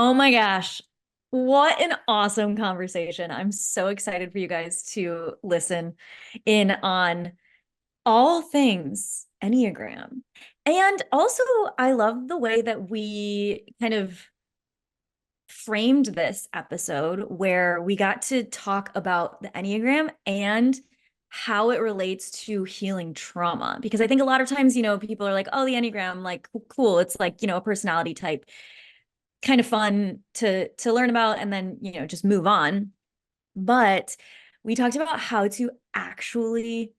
Oh my gosh. What an awesome conversation. I'm so excited for you guys to listen in on all things Enneagram. And also, I love the way that we kind of framed this episode where we got to talk about the Enneagram and how it relates to healing trauma. Because I think a lot of times, people are like, oh, the Enneagram, like, cool. It's like, a personality type, kind of fun to learn about and then, just move on. But we talked about how to actually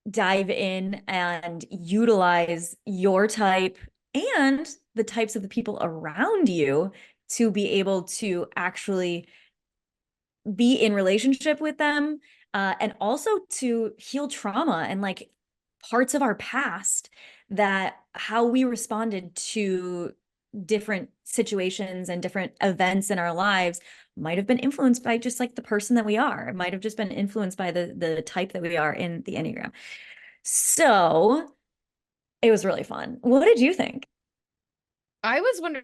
dive in and utilize your type and the types of the people around you to be able to actually be in relationship with them, and also to heal trauma and like parts of our past, that how we responded to different situations and different events in our lives might have been influenced by just like the person that we are. It might have just been influenced by the type that we are in the Enneagram. So it was really fun. What did you think? I was wondering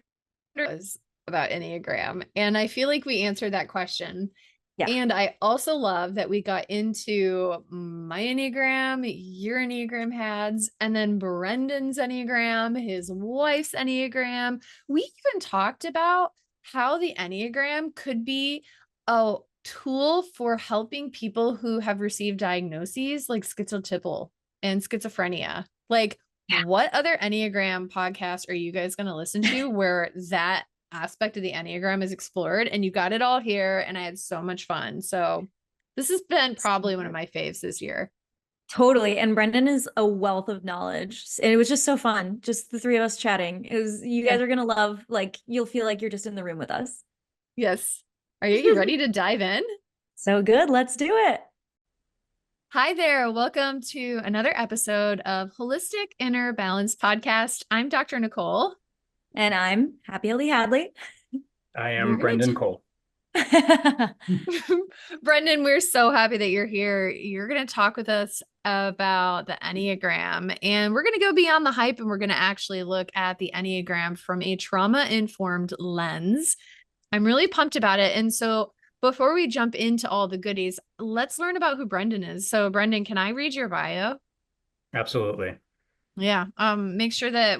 about Enneagram, and I feel like we answered that question. Yeah. And I also love that we got into my Enneagram, your Enneagram Hads, and then Brendan's Enneagram, his wife's Enneagram. We even talked about how the Enneagram could be a tool for helping people who have received diagnoses like schizotypal and schizophrenia. Like, Yeah. what other Enneagram podcast are you guys going to listen to where that aspect of the Enneagram is explored? And you got it all here, and I had so much fun. So this has been probably one of my faves this year. Totally. And Brendan is a wealth of knowledge. And it was just so fun. Just the three of us chatting. You guys are going to love, like, you'll feel like you're just in the room with us. Yes. Are you ready to dive in? So good. Let's do it. Hi there. Welcome to another episode of Holistic Inner Balance Podcast. I'm Dr. Nicole. And I'm Happy Hadley. I am Brendan Cole. Brendan, we're so happy that you're here. You're going to talk with us about the Enneagram, and we're going to go beyond the hype, and we're going to actually look at the Enneagram from a trauma-informed lens. I'm really pumped about it. And so before we jump into all the goodies, let's learn about who Brendan is. So Brendan, can I read your bio? Absolutely. Yeah. We'll make sure that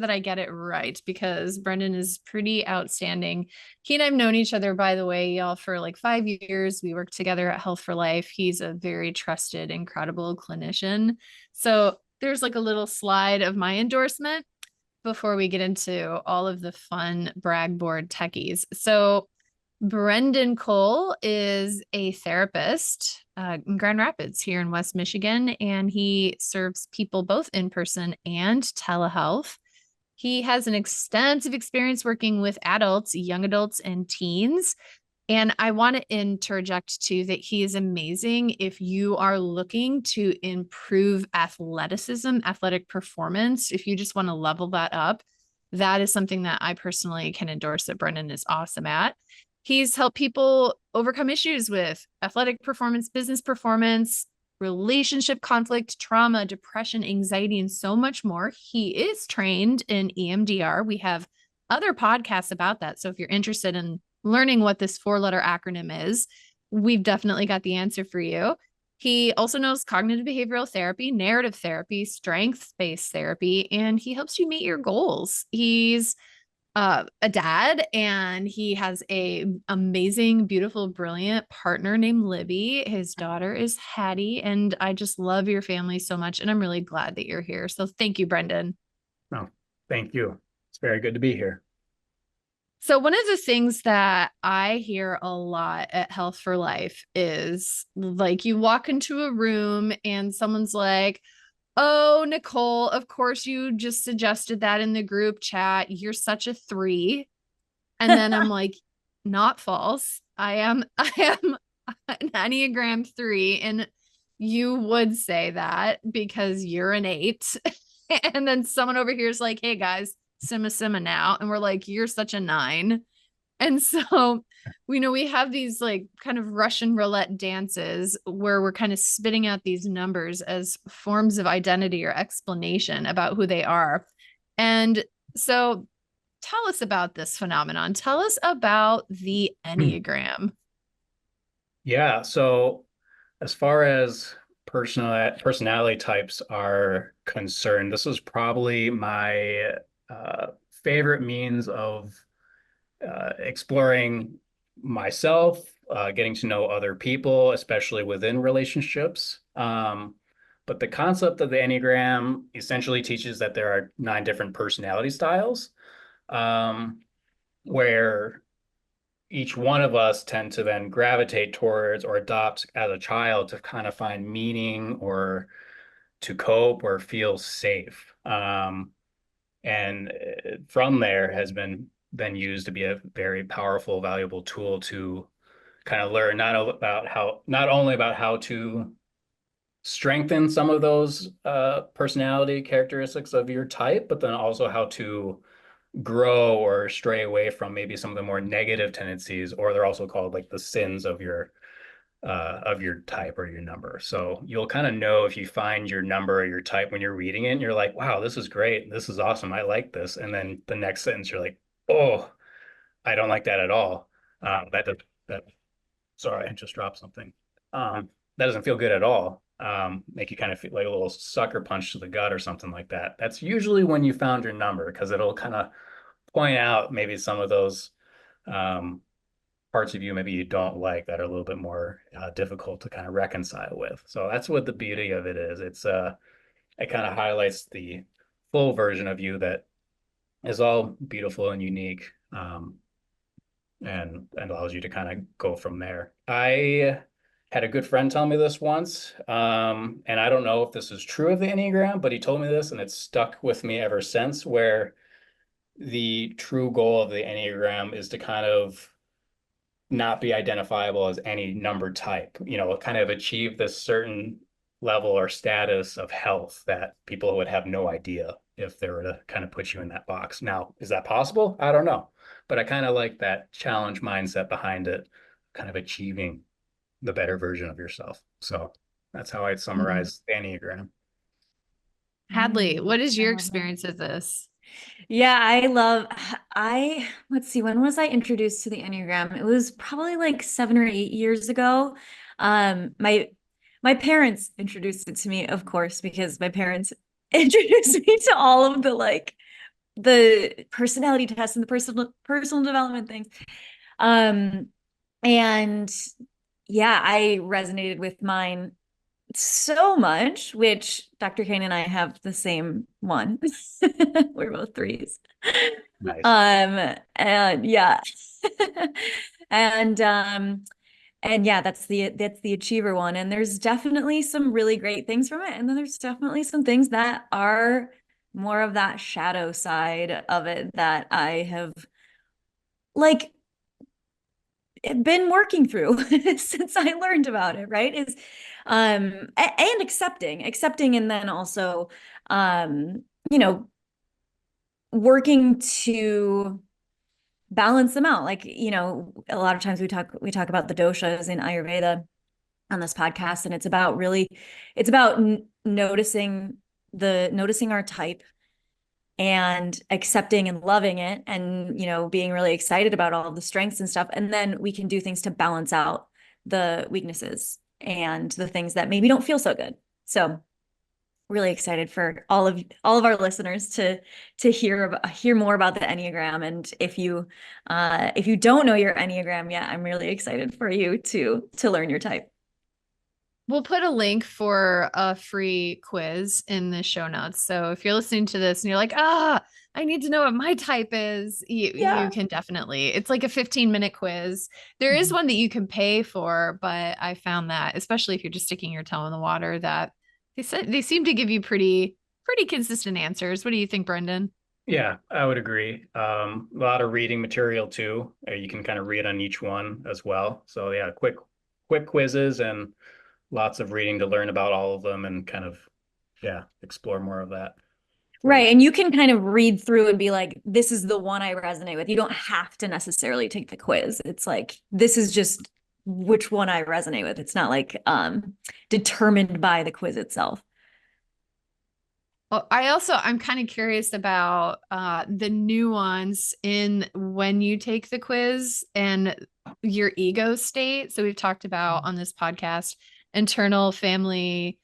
I get it right, because Brendan is pretty outstanding. He and I've known each other, by the way, y'all, for like 5 years. We worked together at Health for Life. He's a very trusted, incredible clinician. So there's like a little slide of my endorsement before we get into all of the fun brag board techies. So Brendan Cole is a therapist in Grand Rapids here in West Michigan, and he serves people both in person and telehealth. He has an extensive experience working with adults, young adults, and teens. And I want to interject too that he is amazing if you are looking to improve athleticism, athletic performance. If you just want to level that up, that is something that I personally can endorse that Brendan is awesome at. He's helped people overcome issues with athletic performance, business performance, relationship conflict, trauma, depression, anxiety, and so much more. He is trained in EMDR. We have other podcasts about that. So if you're interested in learning what this 4-letter acronym is, we've definitely got the answer for you. He also knows cognitive behavioral therapy, narrative therapy, strength-based therapy, and he helps you meet your goals. He's a dad, and he has a amazing, beautiful, brilliant partner named Libby. His daughter is Hadlee, and I just love your family so much, and I'm really glad that you're here. So thank you, Brendan. Oh, thank you. It's very good to be here. So one of the things that I hear a lot at Health for Life is like you walk into a room and someone's like, "Oh, Nicole, of course you just suggested that in the group chat. You're such a 3." And then I'm like, not false. I am an Enneagram 3. And you would say that because you're an 8. And then someone over here is like, "Hey guys, simma now." And we're like, "You're such a 9. And so, we have these like kind of Russian roulette dances where we're kind of spitting out these numbers as forms of identity or explanation about who they are. And so tell us about this phenomenon. Tell us about the Enneagram. Yeah, so as far as personality types are concerned, this was probably my favorite means of exploring myself, getting to know other people, especially within relationships. But the concept of the Enneagram essentially teaches that there are 9 different personality styles, um, where each one of us tend to then gravitate towards or adopt as a child to kind of find meaning or to cope or feel safe. And from there has been used to be a very powerful, valuable tool to kind of learn not only about how to strengthen some of those personality characteristics of your type, but then also how to grow or stray away from maybe some of the more negative tendencies, or they're also called like the sins of your type or your number. So you'll kind of know if you find your number or your type when you're reading it, and you're like, wow, this is great. This is awesome. I like this. And then the next sentence, you're like, oh, I don't like that at all. That sorry, I just dropped something. That doesn't feel good at all. Make you kind of feel like a little sucker punch to the gut or something like that. That's usually when you found your number, because it'll kind of point out maybe some of those parts of you maybe you don't like that are a little bit more difficult to kind of reconcile with. So that's what the beauty of it is. It kind of highlights the full version of you that is all beautiful and unique, and allows you to kind of go from there. I had a good friend tell me this once, and I don't know if this is true of the Enneagram, but he told me this and it's stuck with me ever since, where the true goal of the Enneagram is to kind of not be identifiable as any number type, kind of achieve this certain level or status of health that people would have no idea if they were to kind of put you in that box. Now, is that possible? I don't know. But I kind of like that challenge mindset behind it, kind of achieving the better version of yourself. So that's how I'd summarize the Enneagram. Hadlee, what is your I love that. experience with this? Yeah, let's see, when was I introduced to the Enneagram? It was probably like 7 or 8 years ago. My parents introduced it to me, of course, because my parents introduced me to all of the personality tests and the personal development things. And yeah, I resonated with mine so much, which Dr. Kane and I have the same one. We're both threes. Nice. And yeah. And yeah, that's the achiever one. And there's definitely some really great things from it. And then there's definitely some things that are more of that shadow side of it that I have like been working through since I learned about it, right? And accepting, and then also, working to balance them out. Like, a lot of times we talk about the doshas in Ayurveda on this podcast, and it's about noticing our type and accepting and loving it, and being really excited about all of the strengths and stuff, and then we can do things to balance out the weaknesses and the things that maybe don't feel so good. So really excited for all of our listeners to hear more about the Enneagram. And if you don't know your Enneagram yet, I'm really excited for you to learn your type. We'll put a link for a free quiz in the show notes. So if you're listening to this and you're like, I need to know what my type is, you can definitely, it's like a 15-minute quiz. There is one that you can pay for, but I found that, especially if you're just sticking your toe in the water, that they seem to give you pretty consistent answers. What do you think, Brendan? Yeah, I would agree. A lot of reading material too. You can kind of read on each one as well. So yeah, quick quizzes and lots of reading to learn about all of them and kind of, explore more of that. Right. And you can kind of read through and be like, this is the one I resonate with. You don't have to necessarily take the quiz. It's like, this is just which one I resonate with. It's not like determined by the quiz itself. Well, I'm kind of curious about the nuance in when you take the quiz and your ego state. So we've talked about on this podcast internal family,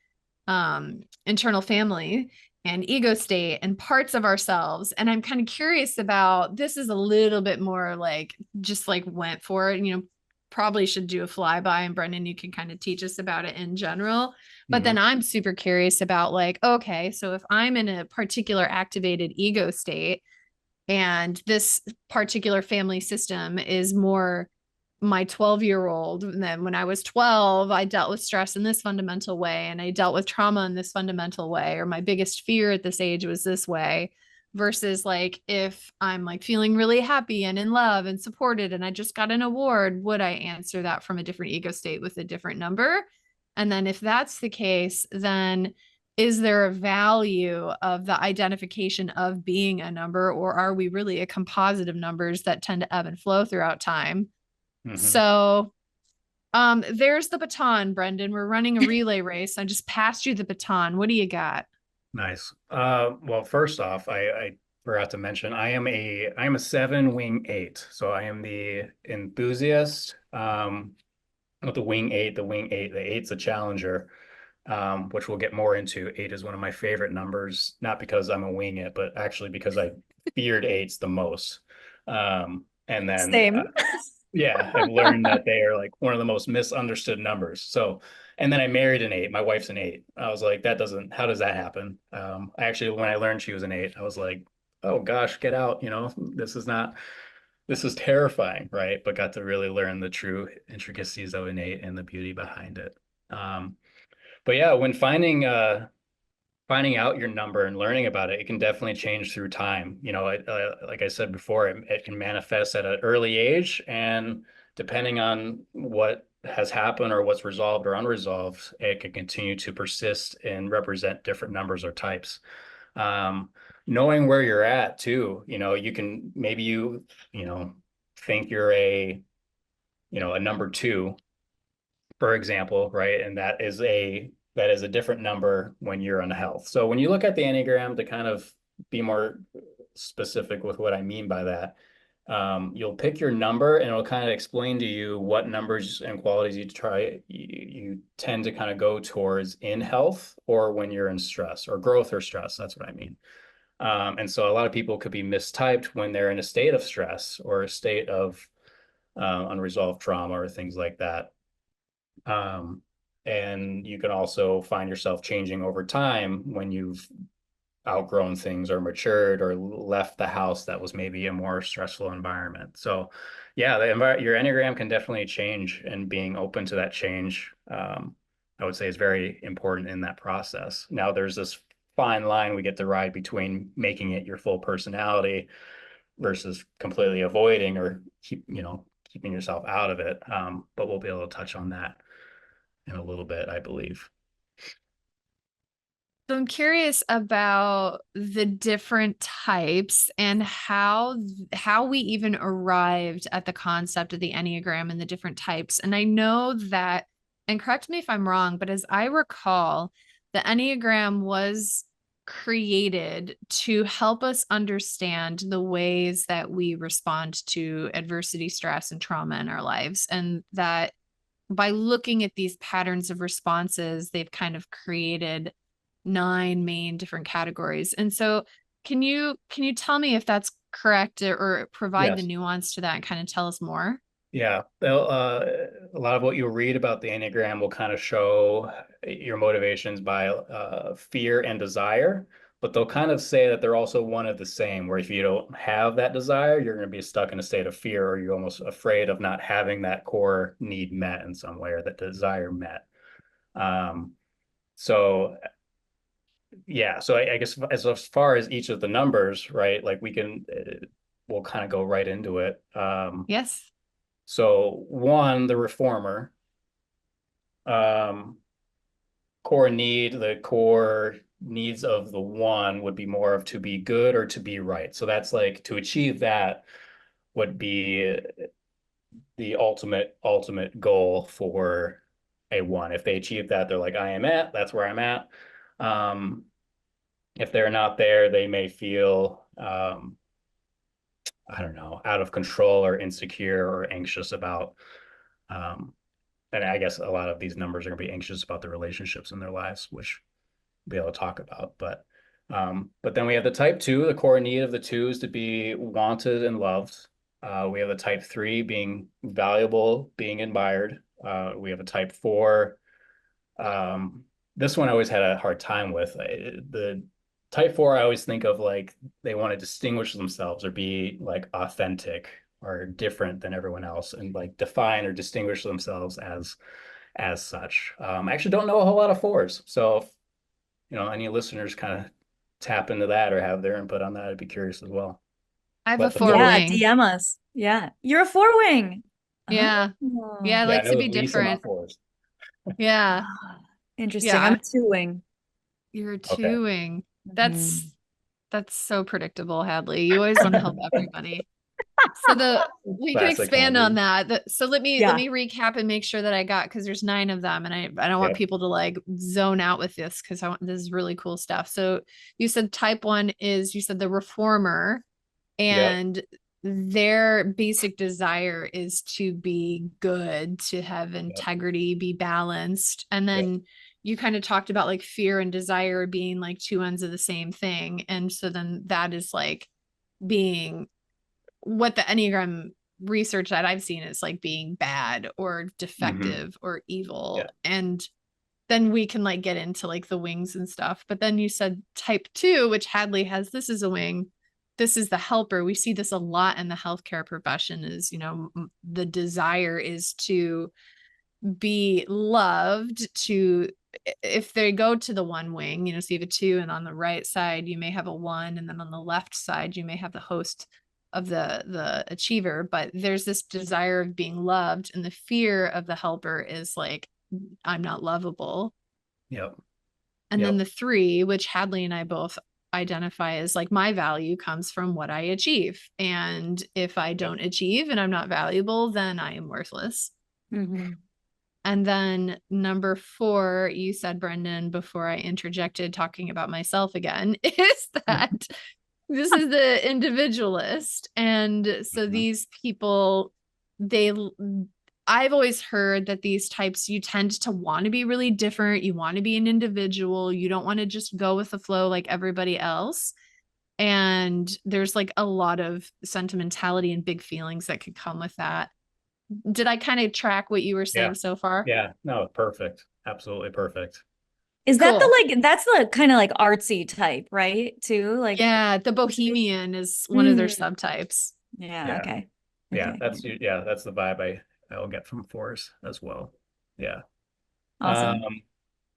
internal family and ego state and parts of ourselves. And I'm kind of curious about this is a little bit more like just like went for it, probably should do a flyby, and Brendan, you can kind of teach us about it in general. But then I'm super curious about like, okay, so if I'm in a particular activated ego state and this particular family system is more my 12-year-old, and then when I was 12, I dealt with stress in this fundamental way, and I dealt with trauma in this fundamental way, or my biggest fear at this age was this way, versus like if I'm like feeling really happy and in love and supported and I just got an award, would I answer that from a different ego state with a different number? And then if that's the case, then is there a value of the identification of being a number, or are we really a composite of numbers that tend to ebb and flow throughout time? So there's the baton, Brendan. We're running a relay race. I just passed you the baton. What do you got? Nice. Well, first off, I forgot to mention I am a 7 wing 8. So I am the enthusiast. With the wing 8, the 8's a challenger, which we'll get more into. 8 is one of my favorite numbers, not because I'm a wing it, but actually because I feared 8s the most. And then Same. yeah, I've learned that they are like one of the most misunderstood numbers. So, and then I married an 8. My wife's an 8. I was like, how does that happen? Actually, when I learned she was an 8, I was like, oh gosh, get out. This is terrifying, right? But got to really learn the true intricacies of an 8 and the beauty behind it. But yeah, when finding out your number and learning about it, it can definitely change through time. Like I said before, it can manifest at an early age, and depending on what has happened or what's resolved or unresolved, it can continue to persist and represent different numbers or types. Knowing where you're at too, you can maybe think you're a number 2, for example, right? And that is a different number when you're on health. So when you look at the Enneagram, to kind of be more specific with what I mean by that, you'll pick your number and it'll kind of explain to you what numbers and qualities you tend to kind of go towards in health or when you're in stress or growth or stress. That's what I mean. And so a lot of people could be mistyped when they're in a state of stress or a state of unresolved trauma or things like that. And you can also find yourself changing over time when you've outgrown things or matured or left the house that was maybe a more stressful environment. So yeah, your Enneagram can definitely change, and being open to that change, I would say, is very important in that process. Now there's this fine line we get to ride between making it your full personality versus completely avoiding or keeping yourself out of it. But we'll be able to touch on that in a little bit, I believe. So I'm curious about the different types and how we even arrived at the concept of the Enneagram and the different types. And I know that, and correct me if I'm wrong, but as I recall, the Enneagram was created to help us understand the ways that we respond to adversity, stress, and trauma in our lives. And that by looking at these patterns of responses, they've kind of created 9 main different categories. And so can you tell me if that's correct, or provide the Yes. nuance to that and kind of tell us more? Yeah. Well, a lot of what you'll read about the Enneagram will kind of show your motivations by fear and desire, but they'll kind of say that they're also one of the same, where if you don't have that desire, you're going to be stuck in a state of fear, or you're almost afraid of not having that core need met in some way, or that desire met. So yeah, so I guess as far as each of the numbers, right, like we'll kind of go right into it. Yes. So 1, the reformer, um, the core needs of the 1 would be more of to be good or to be right. So that's like, to achieve that would be the ultimate goal for a 1. If they achieve that, they're like, that's where I'm at. if they're not there, they may feel, I don't know, out of control or insecure or anxious about, um, and I guess a lot of these numbers are going to be anxious about the relationships in their lives, which we'll be able to talk about. But then we have the type 2, the core need of the 2 is to be wanted and loved. We have the type 3 being valuable, being admired. We have a type 4. This one I always had a hard time with. The type 4, I always think of like they want to distinguish themselves or be like authentic or different than everyone else and like define or distinguish themselves as such. I actually don't know a whole lot of 4s. So if, any listeners kind of tap into that or have their input on that, I'd be curious as well. I have a But the four Yeah, wing. DM us. Yeah. You're a 4-wing. Yeah. Oh. Yeah, I I like know to be at least I'm different. not 4s. Yeah. Interesting. Yeah. I'm a 2-wing. You're a Okay. 2-wing. Mhm. That's so predictable, Hadley. You always want to help everybody. So we can Classic expand on Hadley. that. So let me recap and make sure that I got, because there's 9 of them, and I don't want Yep. people to like zone out with this, because this is really cool stuff. So you said type 1 is, you said the reformer, Yep. and their basic desire is to be good, to have integrity, be balanced. And Yep. then you kind of talked about like fear and desire being like 2 ends of the same thing. And so then that is like being what the Enneagram research that I've seen is like being bad or defective or evil. Yeah. And then we can like get into like the wings and stuff. But then you said type 2, which Hadley has, this is a wing. This is the helper. We see this a lot in the healthcare profession is, the desire is to be loved, to, if they go to the 1 wing, so you have a 2, and on the right side, you may have a 1, and then on the left side, you may have the host of the achiever. But there's this desire of being loved, and the fear of the helper is like, I'm not lovable. Yep. And then the 3, which Hadley and I both identify as like, my value comes from what I achieve. And if I don't achieve and I'm not valuable, then I am worthless. Mm-hmm. And then number 4, you said, Brendan, before I interjected talking about myself again, is that this is the individualist. And so these people, I've always heard that these types, you tend to want to be really different. You want to be an individual. You don't want to just go with the flow like everybody else. And there's like a lot of sentimentality and big feelings that could come with that. Did I kind of track what you were saying so far? Yeah. No, perfect. Absolutely perfect. Is that that's the kind of like artsy type, right? Too like, yeah, the bohemian is one of their subtypes. Yeah. Okay. Yeah, Okay. that's the vibe I'll get from 4s as well. Yeah. Awesome.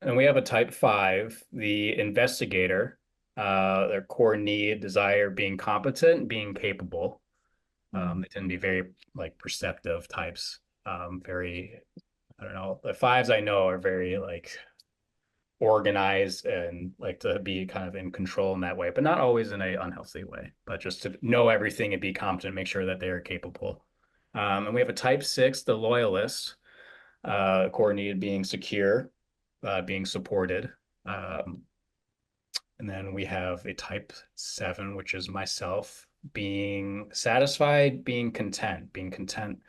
And we have a type 5, the investigator, their core need, desire, being competent, being capable. They tend to be very like perceptive types. Very, I don't know. The 5s I know are very like organized and like to be kind of in control in that way, but not always in an unhealthy way, but just to know everything and be competent, make sure that they are capable. And we have a type 6, the loyalist, core need being secure, being supported. And then we have a type 7, which is myself, being satisfied, being content. Being content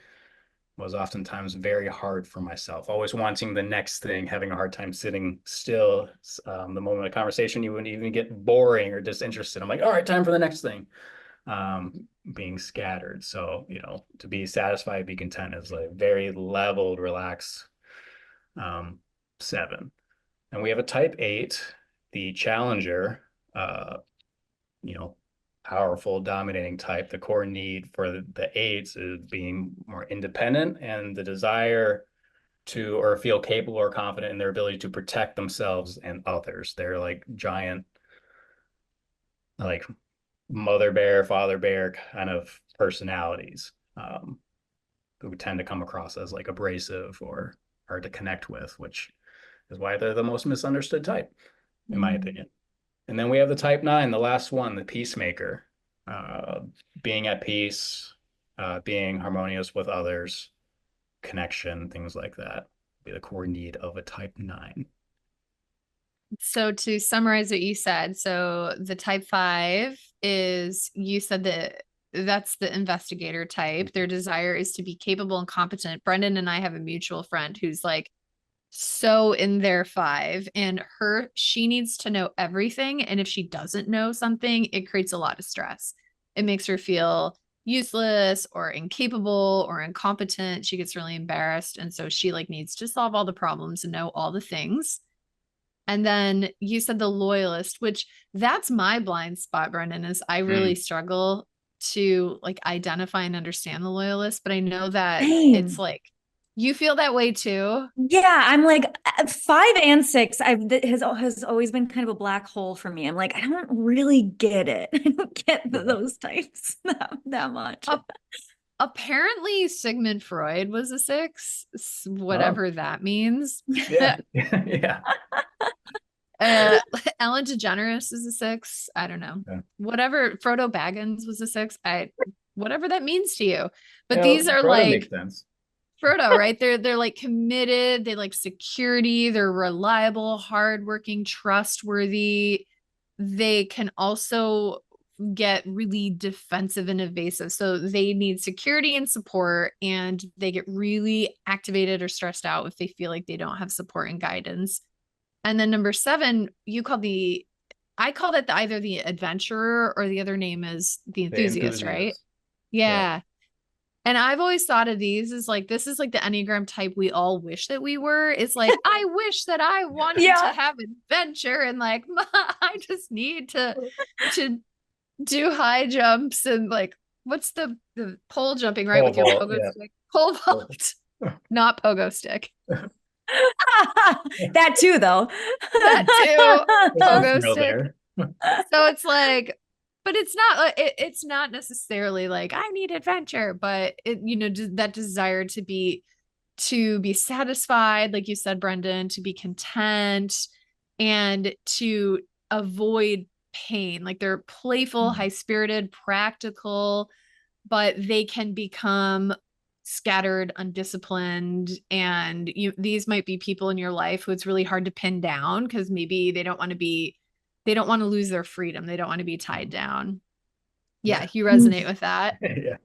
was oftentimes very hard for myself, always wanting the next thing, having a hard time sitting still. The moment of conversation, you wouldn't even get boring or disinterested. I'm like, all right, time for the next thing. Being scattered. So, to be satisfied, be content is like very leveled, relaxed 7. And we have a type 8, the challenger, powerful, dominating type. The core need for the 8s is being more independent and the desire to or feel capable or confident in their ability to protect themselves and others. They're like giant, like mother bear, father bear kind of personalities, who tend to come across as like abrasive or hard to connect with, which is why they're the most misunderstood type, in my opinion. And then we have the type 9, the last one, the peacemaker, being at peace, being harmonious with others, connection, things like that, be the core need of a type 9. So to summarize what you said, so the type 5 is, you said that that's the investigator type. Their desire is to be capable and competent. Brendan and I have a mutual friend who's like so in their 5, and she needs to know everything. And if she doesn't know something, it creates a lot of stress. It makes her feel useless or incapable or incompetent. She gets really embarrassed. And so she like needs to solve all the problems and know all the things. And then you said the loyalist, which that's my blind spot, Brendan, is I really struggle to like identify and understand the loyalist, but I know that it's Same. like, you feel that way too. Yeah, I'm like 5 and 6. That has always been kind of a black hole for me. I'm like, I don't really get it. I don't get those types that much. Apparently Sigmund Freud was a 6, whatever that means. Yeah. Yeah. Ellen DeGeneres is a 6. I don't know. Yeah. Whatever. Frodo Baggins was a 6. Whatever that means to you. But Yeah, these are Frodo like makes sense. Frodo, right? They're like committed, they like security, they're reliable, hardworking, trustworthy. They can also get really defensive and evasive. So they need security and support, and they get really activated or stressed out if they feel like they don't have support and guidance. And then number 7, I called it either the adventurer, or the other name is the enthusiast, right? Yeah. And I've always thought of these as like, this is like the Enneagram type we all wish that we were. It's like, I wish that I wanted to have adventure, and like, I just need to do high jumps, and like, what's the pole jumping, right? With your pogo stick. Pole vault, not pogo stick. That too, though. That too. Pogo stick. So it's like, but it's not necessarily like I need adventure, but it, that desire to be satisfied, like you said, Brendan, to be content and to avoid pain. Like they're playful, high-spirited, practical, but they can become scattered, undisciplined. And these might be people in your life who it's really hard to pin down, because maybe they don't want to lose their freedom. They don't want to be tied down. Yeah, you resonate with that. Yeah.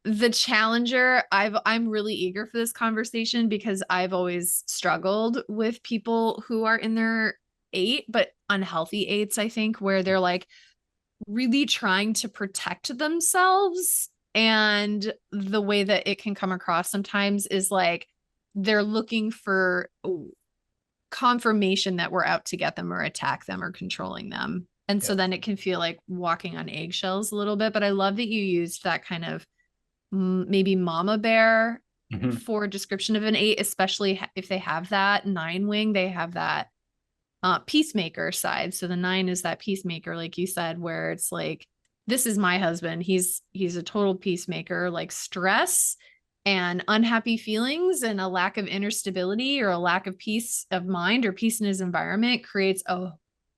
The challenger, I'm really eager for this conversation, because I've always struggled with people who are in their 8, but unhealthy 8s, I think, where they're like really trying to protect themselves. And the way that it can come across sometimes is like they're looking for confirmation that we're out to get them or attack them or controlling them. And so then it can feel like walking on eggshells a little bit. But I love that you used that kind of maybe mama bear for description of an 8, especially if they have that 9 wing, they have that peacemaker side. So the 9 is that peacemaker, like you said, where it's like, this is my husband. He's a total peacemaker. Like stress and unhappy feelings and a lack of inner stability or a lack of peace of mind or peace in his environment creates a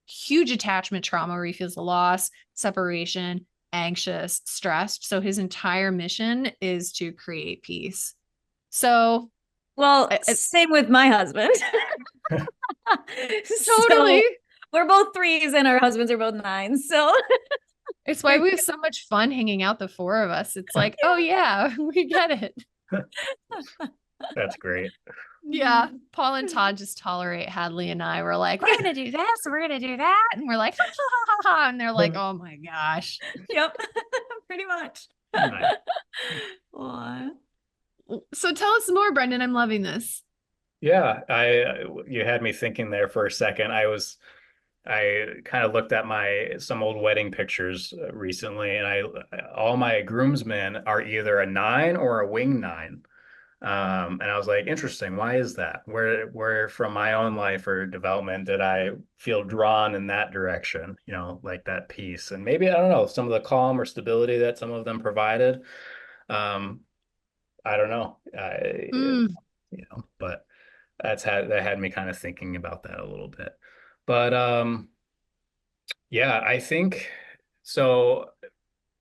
huge attachment trauma where he feels a loss, separation, anxious, stressed. So his entire mission is to create peace. So, well, same with my husband. Totally. So we're both 3s and our husbands are both 9s. So it's why we have so much fun hanging out, the 4 of us. It's like, oh yeah, we get it. That's great. Yeah. Paul and Todd just tolerate Hadlee and I. We're like, we're going to do this, we're going to do that. And we're like, ha, ha, ha, ha. And they're like, oh my gosh. Yep. Pretty much. Nice. So tell us more, Brendan. I'm loving this. Yeah, you had me thinking there for a second. I kind of looked at some old wedding pictures recently, and all my groomsmen are either a 9 or a wing 9. And I was like, interesting. Why is that? Where from my own life or development did I feel drawn in that direction? Like that peace, and maybe, I don't know, some of the calm or stability that some of them provided. I don't know. But that had me kind of thinking about that a little bit. But yeah, I think so.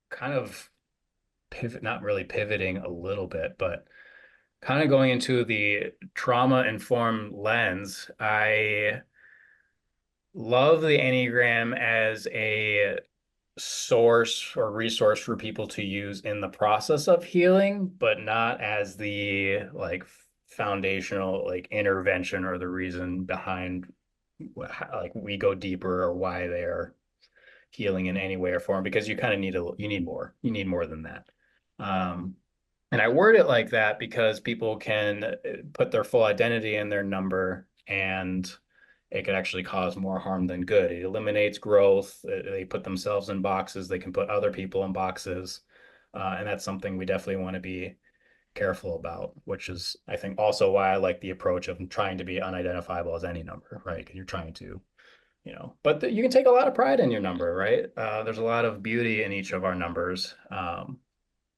Kind of not really pivoting a little bit, but kind of going into the trauma-informed lens. I love the Enneagram as a source or resource for people to use in the process of healing, but not as the like foundational like intervention or the reason behind like we go deeper or why they're healing in any way or form, because you kind of need you need more than that. And I word it like that because people can put their full identity in their number, and it could actually cause more harm than good. It eliminates growth. They put themselves in boxes. They can put other people in boxes. And that's something we definitely want to be careful about, which is, I think, also why I like the approach of trying to be unidentifiable as any number, right? Because you're trying to, but you can take a lot of pride in your number, right? There's a lot of beauty in each of our numbers.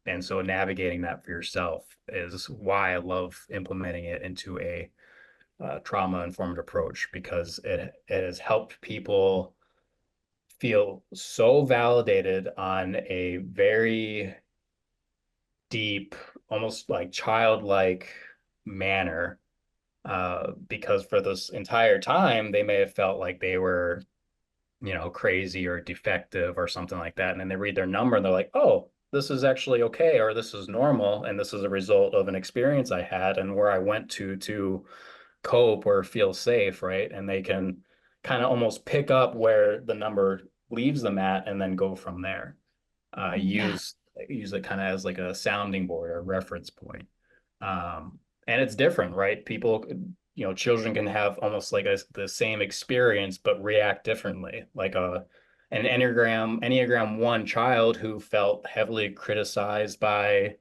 And so navigating that for yourself is why I love implementing it into a trauma-informed approach, because it has helped people feel so validated on a very deep, almost like childlike manner, because for this entire time, they may have felt like they were, crazy or defective or something like that. And then they read their number and they're like, oh, this is actually okay, or this is normal. And this is a result of an experience I had and where I went to cope or feel safe, right? And they can kind of almost pick up where the number leaves them at and then go from there. Use it kind of as like a sounding board or reference point. And it's different, right? People, children can have almost like the same experience, but react differently. Like an Enneagram 1 child who felt heavily criticized by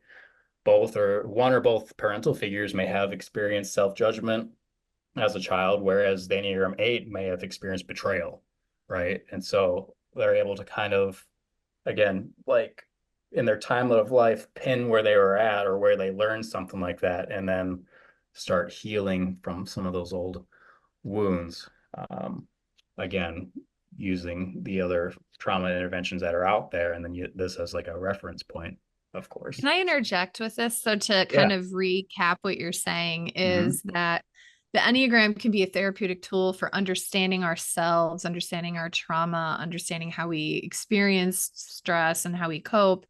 both or one or both parental figures may have experienced self-judgment as a child, whereas the Enneagram 8 may have experienced betrayal, right? And so they're able to kind of, again, like in their timeline of life, pin where they were at or where they learned something like that, and then start healing from some of those old wounds. Again, using the other trauma interventions that are out there, and then this as like a reference point, of course. Can I interject with this? So to kind of recap what you're saying is that the Enneagram can be a therapeutic tool for understanding ourselves, understanding our trauma, understanding how we experience stress and how we cope.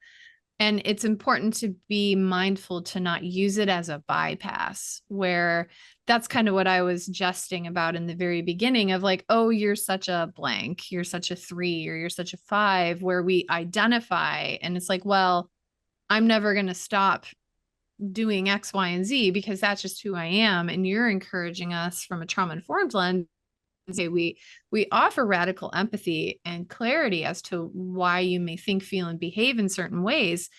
And it's important to be mindful to not use it as a bypass, where that's kind of what I was jesting about in the very beginning of like, oh, you're such a blank, you're such a 3, or you're such a 5, where we identify. And it's like, well, I'm never going to stop doing X, Y, and Z because that's just who I am. And you're encouraging us from a trauma-informed lens. Say we offer radical empathy and clarity as to why you may think, feel, and behave in certain ways.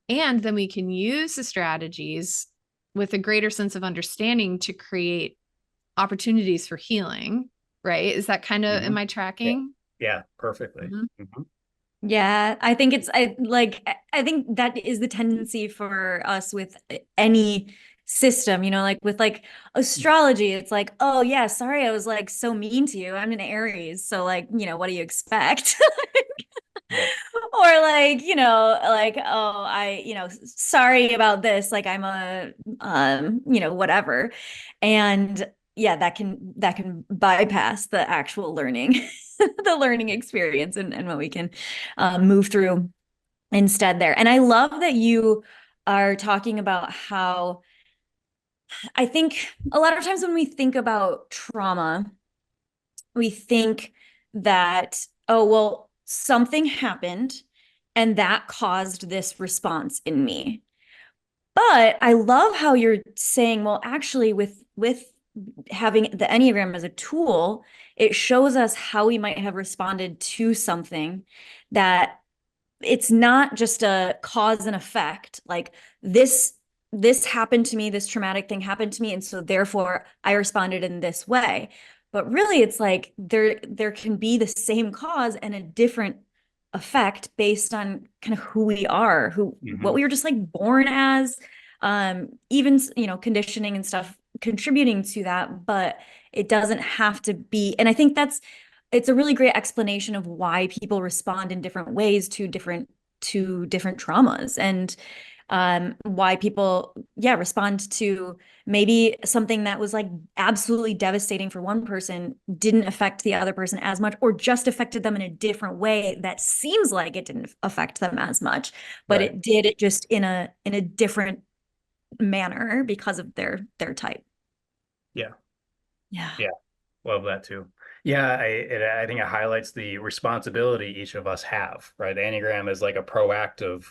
And then we can use the strategies with a greater sense of understanding to create opportunities for healing, right? Is that kind of, am I tracking? Yeah, perfectly. Yeah, I think I think that is the tendency for us with any system, like with like astrology, it's like, oh yeah, sorry, I was like so mean to you. I'm an Aries. So like, what do you expect? Or like, like, oh, sorry about this. Like I'm a, whatever. And yeah, that can bypass the actual learning, the learning experience and what we can move through instead there. And I love that you are talking about how I think a lot of times when we think about trauma, we think that, oh, well, something happened and that caused this response in me. But I love how you're saying, well, actually with having the Enneagram as a tool, it shows us how we might have responded to something, that it's not just a cause and effect. Like this happened to me, this traumatic thing happened to me, and so therefore I responded in this way. But really it's like there can be the same cause and a different effect based on kind of who we are, what we were just like born as, even conditioning and stuff contributing to that. But it doesn't have to be. And I think it's a really great explanation of why people respond in different ways to different traumas. And why people, respond to maybe something that was like absolutely devastating for one person didn't affect the other person as much, or just affected them in a different way that seems like it didn't affect them as much, but Right. it did, it just in a different manner because of their type. Yeah. Yeah. Yeah. Love that too. Yeah, I think it highlights the responsibility each of us have, right? The Enneagram is like a proactive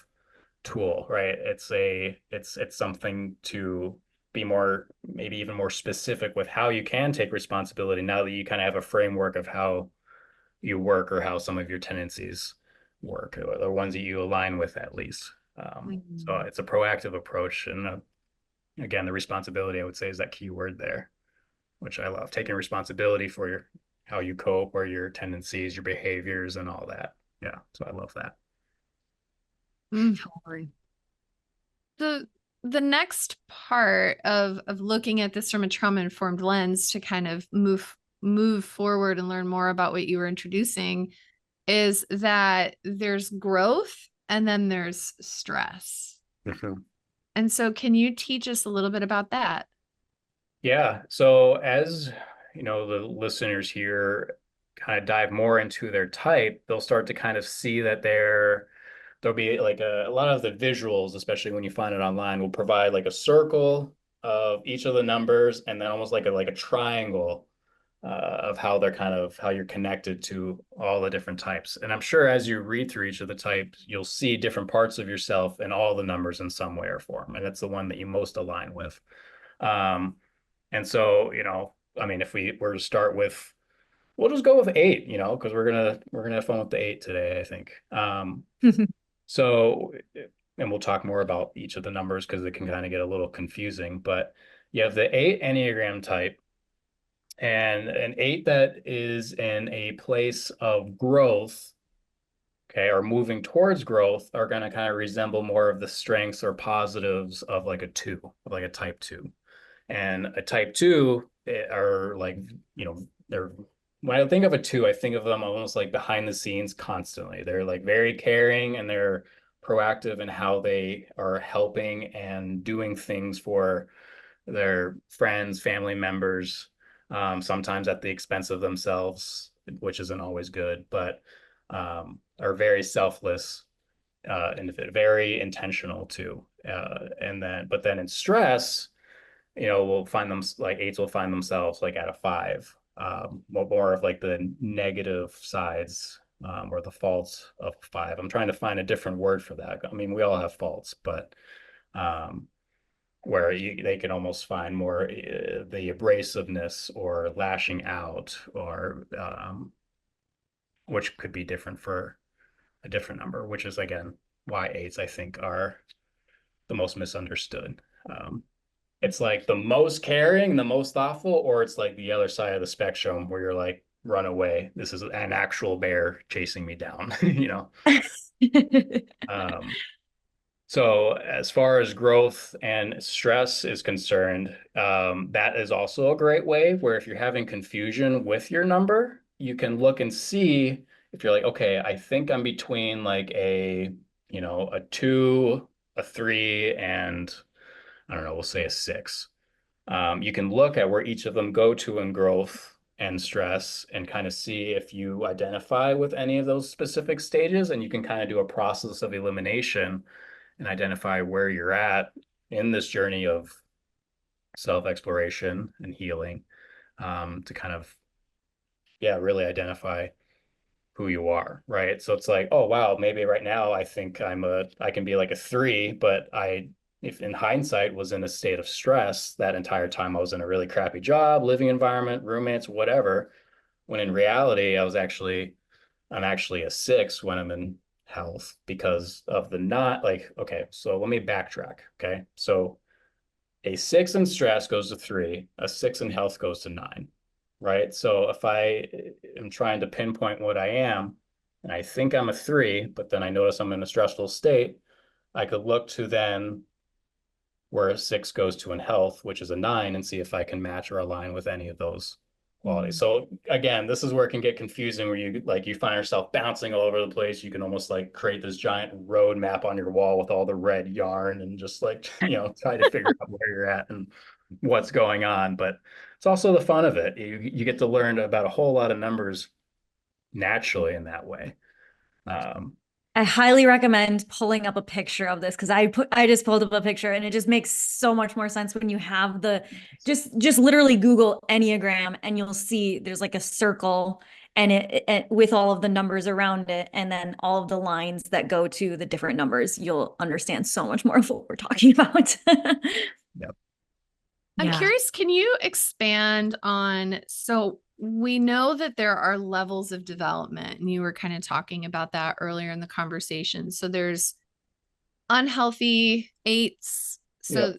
tool, right? It's something to be more, maybe even more specific with how you can take responsibility now that you kind of have a framework of how you work or how some of your tendencies work, or the ones that you align with at least. So it's a proactive approach, and again, the responsibility I would say is that key word there, which I love, taking responsibility for your how you cope or your tendencies, your behaviors, and all that. Yeah, so I love that. Totally. The next part of looking at this from a trauma-informed lens to kind of move forward and learn more about what you were introducing is that there's growth and then there's stress. Mhm. And so can you teach us a little bit about that? Yeah. So as you know, the listeners here kind of dive more into their type, they'll start to kind of see that there'll be like a lot of the visuals, especially when you find it online, will provide like a circle of each of the numbers and then almost like a triangle of how they're kind of how you're connected to all the different types. And I'm sure as you read through each of the types, you'll see different parts of yourself in all the numbers in some way or form. And it's the one that you most align with. Um, and so, I mean, if we were to start with, we'll just go with eight, because we're gonna have fun with the eight today, I think. So, and we'll talk more about each of the numbers because it can kind of get a little confusing. But you have the eight Enneagram type, and an eight that is in a place of growth, okay, or moving towards growth, are going to kind of resemble more of the strengths or positives of like a two, of like a type two. And a type two are like, they're, when I think of a two, I think of them almost like behind the scenes constantly. They're like very caring and they're proactive in how they are helping and doing things for their friends, family members, sometimes at the expense of themselves, which isn't always good, but are very selfless and very intentional too. But then in stress, we'll find them like eights will find themselves like at a five, more of like the negative sides or the faults of five. I'm trying to find a different word for that. I mean, we all have faults, but um, where they can almost find more the abrasiveness or lashing out, or which could be different for a different number, which is again why eights I think are the most misunderstood. It's like the most caring, the most thoughtful, or it's like the other side of the spectrum where you're like, run away. This is an actual bear chasing me down, Um, so as far as growth and stress is concerned, that is also a great way where if you're having confusion with your number, you can look and see if you're like, okay, I think I'm between like a two, a three, and I don't know, we'll say a six. You can look at where each of them go to in growth and stress and kind of see if you identify with any of those specific stages, and you can kind of do a process of elimination and identify where you're at in this journey of self-exploration and healing, to kind of, yeah, really identify who you are, right? So it's like, oh wow, maybe right now I think I can be like a three, but if in hindsight was in a state of stress that entire time. I was in a really crappy job, living environment, roommates, whatever, when in reality I'm actually a six when I'm in health because of the not like, okay, so let me backtrack. Okay. So a six in stress goes to three, a six in health goes to nine, right? So if I am trying to pinpoint what I am, and I think I'm a three, but then I notice I'm in a stressful state, I could look to then where a six goes to in health, which is a nine, and see if I can match or align with any of those qualities. So again, this is where it can get confusing, where you find yourself bouncing all over the place. You can almost like create this giant road map on your wall with all the red yarn and just like, try to figure out where you're at and what's going on. But it's also the fun of it. You get to learn about a whole lot of numbers naturally in that way. I highly recommend pulling up a picture of this because I just pulled up a picture and it just makes so much more sense when you have the just literally Google Enneagram and you'll see there's like a circle and it with all of the numbers around it and then all of the lines that go to the different numbers. You'll understand so much more of what we're talking about. Yep. I'm Yeah. curious, can you expand on, so we know that there are levels of development, and you were kind of talking about that earlier in the conversation. So there's unhealthy eights,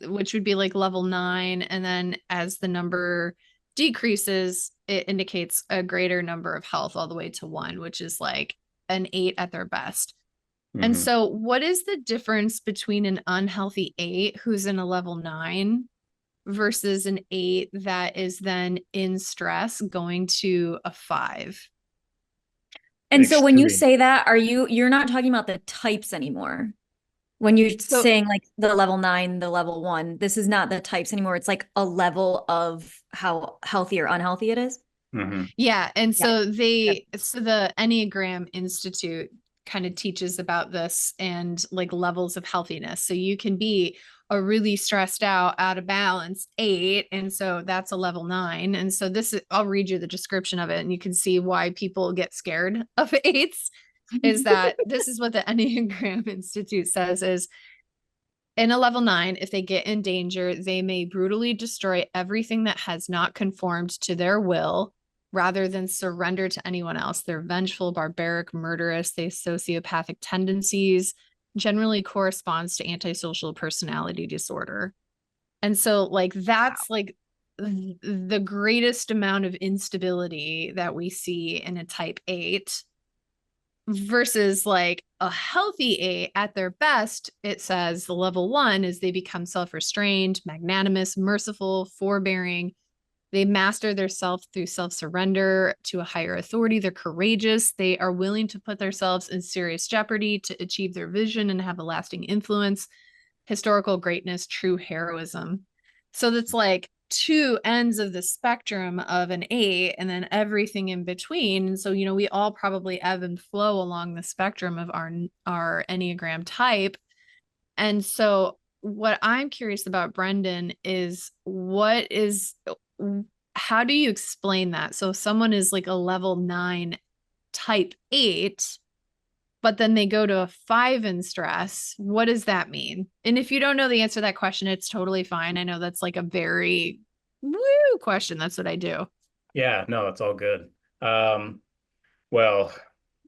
which would be like level 9. And then as the number decreases, it indicates a greater number of health all the way to 1, which is like an 8 at their best. And so what is the difference between an unhealthy 8 who's in a level 9 versus an 8 that is then in stress going to a 5? And so when you say that, you're not talking about the types anymore. When you're saying like the level 9, the level 1, this is not the types anymore. It's like a level of how healthy or unhealthy it is. Yeah. And so the Enneagram Institute kind of teaches about this and like levels of healthiness. So you can be a really stressed out of balance 8. And so that's a level 9. And so I'll read you the description of it and you can see why people get scared of 8s. Is that this is what the Enneagram Institute says is, in a level 9, if they get in danger, they may brutally destroy everything that has not conformed to their will rather than surrender to anyone else. They're vengeful, barbaric, murderous. They have sociopathic tendencies, generally corresponds to antisocial personality disorder. And so like that's like the greatest amount of instability that we see in a type 8 versus like a healthy 8 at their best. It says the level 1 is they become self-restrained, magnanimous, merciful, forbearing. They master their self through self-surrender to a higher authority. They're courageous. They are willing to put themselves in serious jeopardy to achieve their vision and have a lasting influence. Historical greatness, true heroism. So that's like 2 ends of the spectrum of an 8 and then everything in between. And so, we all probably ebb and flow along the spectrum of our Enneagram type. And so what I'm curious about, Brendan, is how do you explain that? So if someone is like a level 9 type 8, but then they go to a 5 in stress, what does that mean? And if you don't know the answer to that question, it's totally fine. I know that's like a very woo question. That's what I do. Yeah, no, it's all good. Well,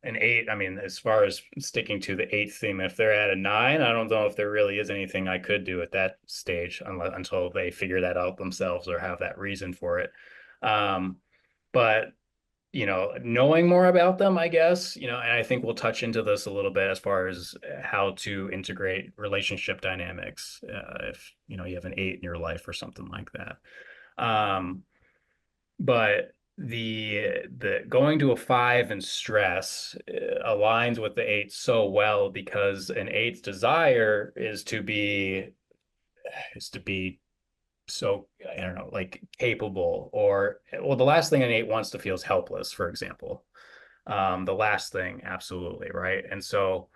an 8, I mean, as far as sticking to the 8 theme, if they're at a 9, I don't know if there really is anything I could do at that stage until they figure that out themselves or have that reason for it. But knowing more about them, I guess, and I think we'll touch into this a little bit as far as how to integrate relationship dynamics, if, you have an 8 in your life or something like that. But the going to a 5 in stress aligns with the 8 so well because an 8's desire is to be so, I don't know, like capable the last thing an 8 wants to feel is helpless, for example. The last thing, absolutely, right? And so,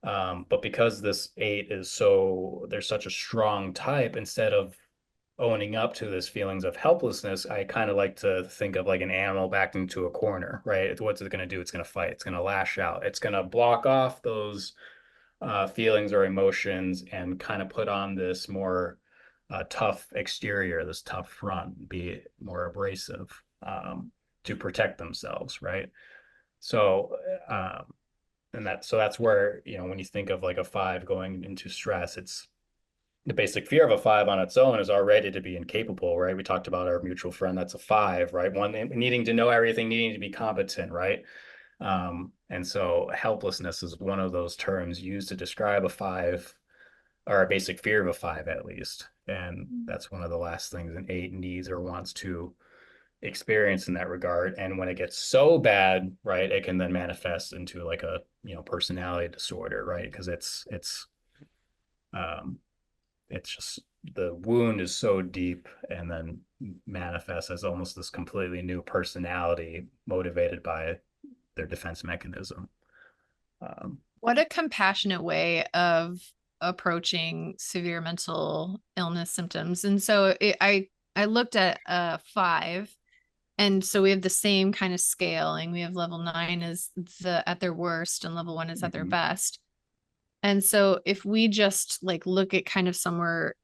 but because this 8 there's such a strong type, instead of owning up to this feelings of helplessness, I kind of like to think of like an animal backed into a corner, right? What's it going to do? It's going to fight. It's going to lash out. It's going to block off those feelings or emotions and kind of put on this more tough exterior, this tough front, be more abrasive to protect themselves, right? So, that's where, when you think of like a 5 going into stress, it's the basic fear of a 5 on its own is already to be incapable, right? We talked about our mutual friend that's a 5, right? One needing to know everything, needing to be competent, right? And so helplessness is one of those terms used to describe a 5, or a basic fear of a 5 at least. And that's one of the last things an 8 needs or wants to experience in that regard. And when it gets so bad, right, it can then manifest into like a, personality disorder, right? Because it's just the wound is so deep and then manifests as almost this completely new personality motivated by their defense mechanism. What a compassionate way of approaching severe mental illness symptoms. And so I looked at 5, and so we have the same kind of scaling. We have level 9 is at their worst and level 1 is at their best. And so if we just like look at kind of somewhere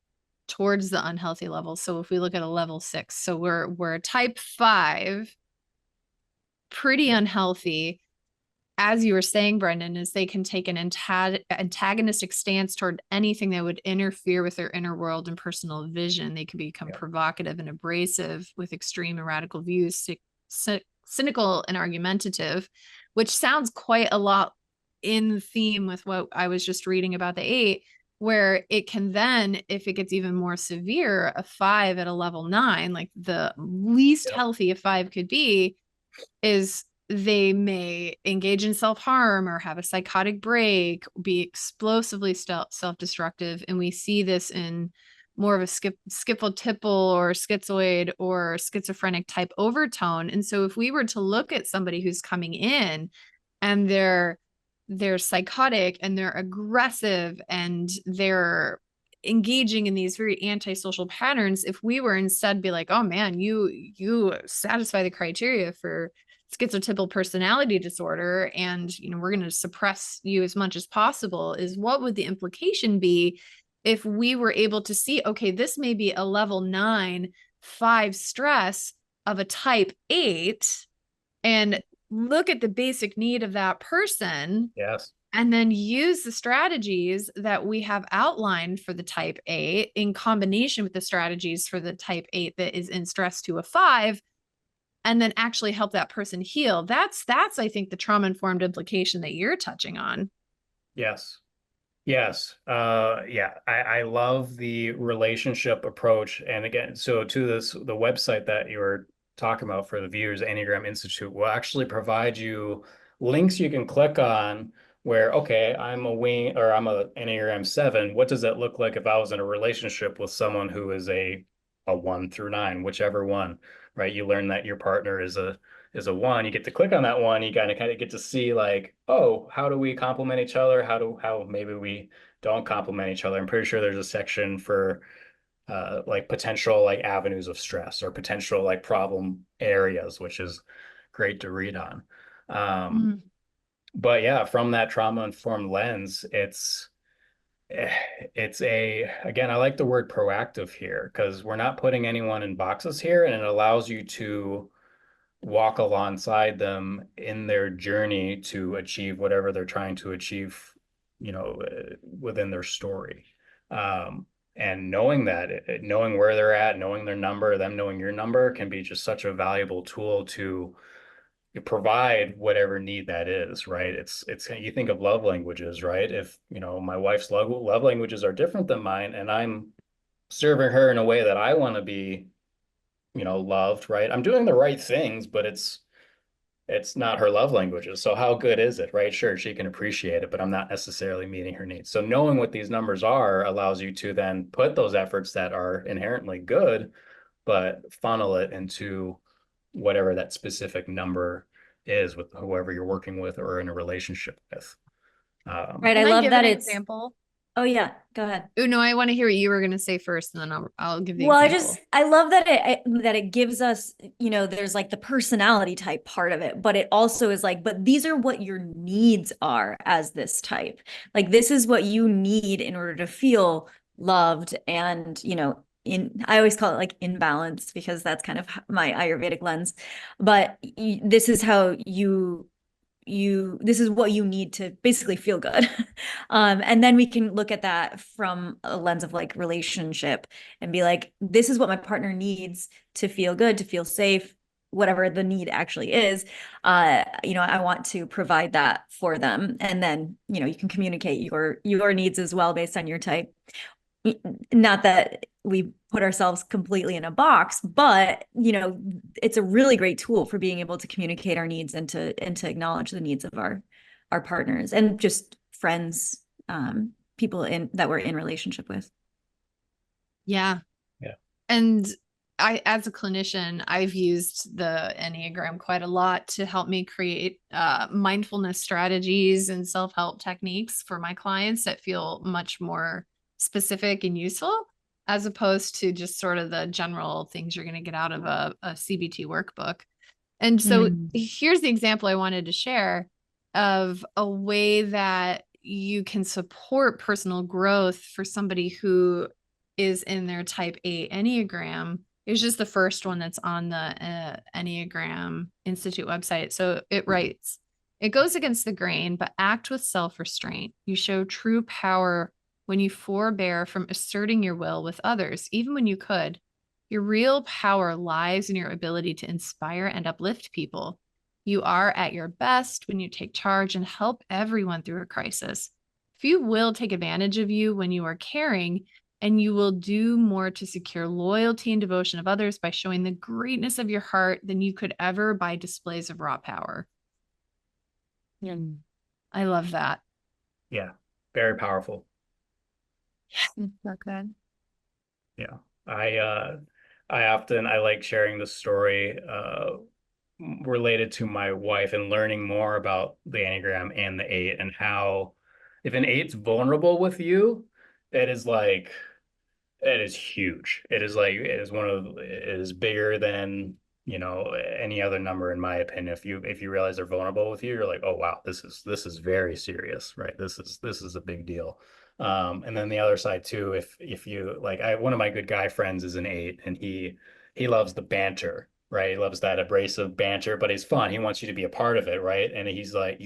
towards the unhealthy level, so if we look at a level 6, so we're a type 5, pretty unhealthy. As you were saying, Brendan, is they can take an antagonistic stance toward anything that would interfere with their inner world and personal vision. They can become provocative and abrasive with extreme and radical views, cynical and argumentative, which sounds quite a lot in theme with what I was just reading about the 8, where it can then, if it gets even more severe, a 5 at a level 9, like the least healthy a 5 could be, is they may engage in self-harm or have a psychotic break, be explosively self-destructive. And we see this in more of a schizotypal or schizoid or schizophrenic type overtone. And so if we were to look at somebody who's coming in and they're psychotic and they're aggressive and they're engaging in these very antisocial patterns, if we were instead be like, oh man, you satisfy the criteria for schizotypal personality disorder, and we're going to suppress you as much as possible, is what would the implication be if we were able to see, okay, this may be a level 9 5 stress of a type 8, and look at the basic need of that person. Yes. And then use the strategies that we have outlined for the type 8 in combination with the strategies for the type 8 that is in stress to a 5, and then actually help that person heal. That's I think the trauma-informed implication that you're touching on. Yes. I love the relationship approach. And again, so to the website that you were talking about for the viewers, Enneagram Institute, will actually provide you links you can click on where, okay, I'm a wing, or I'm a Enneagram 7. What does that look like if I was in a relationship with someone who is a 1 through 9, whichever one, right? You learn that your partner is a 1. You get to click on that one. You kind of get to see like, oh, how do we complement each other? How maybe we don't complement each other. I'm pretty sure there's a section for like potential like avenues of stress or potential like problem areas, which is great to read on. But yeah, from that trauma-informed lens, it's again, I like the word proactive here, because we're not putting anyone in boxes here, and it allows you to walk alongside them in their journey to achieve whatever they're trying to achieve, within their story. And knowing that, knowing where they're at, knowing their number, them knowing your number, can be just such a valuable tool to provide whatever need that is, right? It's you think of love languages, right? If my wife's love languages are different than mine, and I'm serving her in a way that I want to be loved, right? I'm doing the right things, but it's not her love languages. So how good is it, right? Sure, she can appreciate it, but I'm not necessarily meeting her needs. So knowing what these numbers are allows you to then put those efforts that are inherently good, but funnel it into whatever that specific number is with whoever you're working with or in a relationship with. Right. I love that it's example. Oh yeah, go ahead. Oh no, I want to hear what you were going to say first, and then I'll give the example. I love that it gives us, there's like the personality type part of it, but it also is like, but these are what your needs are as this type. Like this is what you need in order to feel loved and, I always call it like in balance, because that's kind of my Ayurvedic lens. But this is how this is what you need to basically feel good. And then we can look at that from a lens of like relationship and be like, this is what my partner needs to feel good, to feel safe, whatever the need actually is. I want to provide that for them. And then, you can communicate your needs as well based on your type. Not that we put ourselves completely in a box, but it's a really great tool for being able to communicate our needs and to acknowledge the needs of our partners and just friends, people that we're in relationship with. Yeah. Yeah. And as a clinician, I've used the Enneagram quite a lot to help me create mindfulness strategies and self-help techniques for my clients that feel much more specific and useful, as opposed to just sort of the general things you're going to get out of a CBT workbook. And so here's the example I wanted to share of a way that you can support personal growth for somebody who is in their type 8 Enneagram. It's just the first one that's on the Enneagram Institute website. So it writes, it goes against the grain, but act with self-restraint. You show true power when you forbear from asserting your will with others, even when you could. Your real power lies in your ability to inspire and uplift people. You are at your best when you take charge and help everyone through a crisis. Few will take advantage of you when you are caring, and you will do more to secure loyalty and devotion of others by showing the greatness of your heart than you could ever by displays of raw power. I love that. Yeah. Very powerful. So good. Yeah. I like sharing the story related to my wife and learning more about the Enneagram and the 8 and how if an 8's vulnerable with you, it is huge. It is bigger than, any other number in my opinion. If you realize they're vulnerable with you, you're like, oh wow, this is very serious, right? This is a big deal. And then the other side too, if you like, one of my good guy friends is an 8 and he loves the banter, right? He loves that abrasive banter, but it's fun. He wants you to be a part of it, right? And he's like,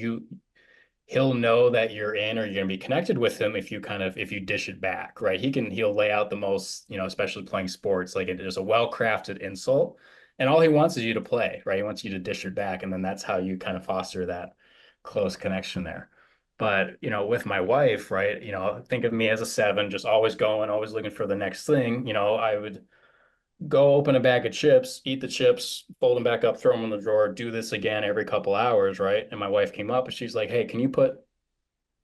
he'll know that you're in or you're going to be connected with him if you dish it back, right? He'll lay out the most, especially playing sports, like there's a well-crafted insult and all he wants is you to play, right? He wants you to dish it back. And then that's how you kind of foster that close connection there. But, with my wife, right, think of me as a 7, just always going, always looking for the next thing. I would go open a bag of chips, eat the chips, fold them back up, throw them in the drawer, do this again every couple hours, right? And my wife came up and she's like, hey, can you put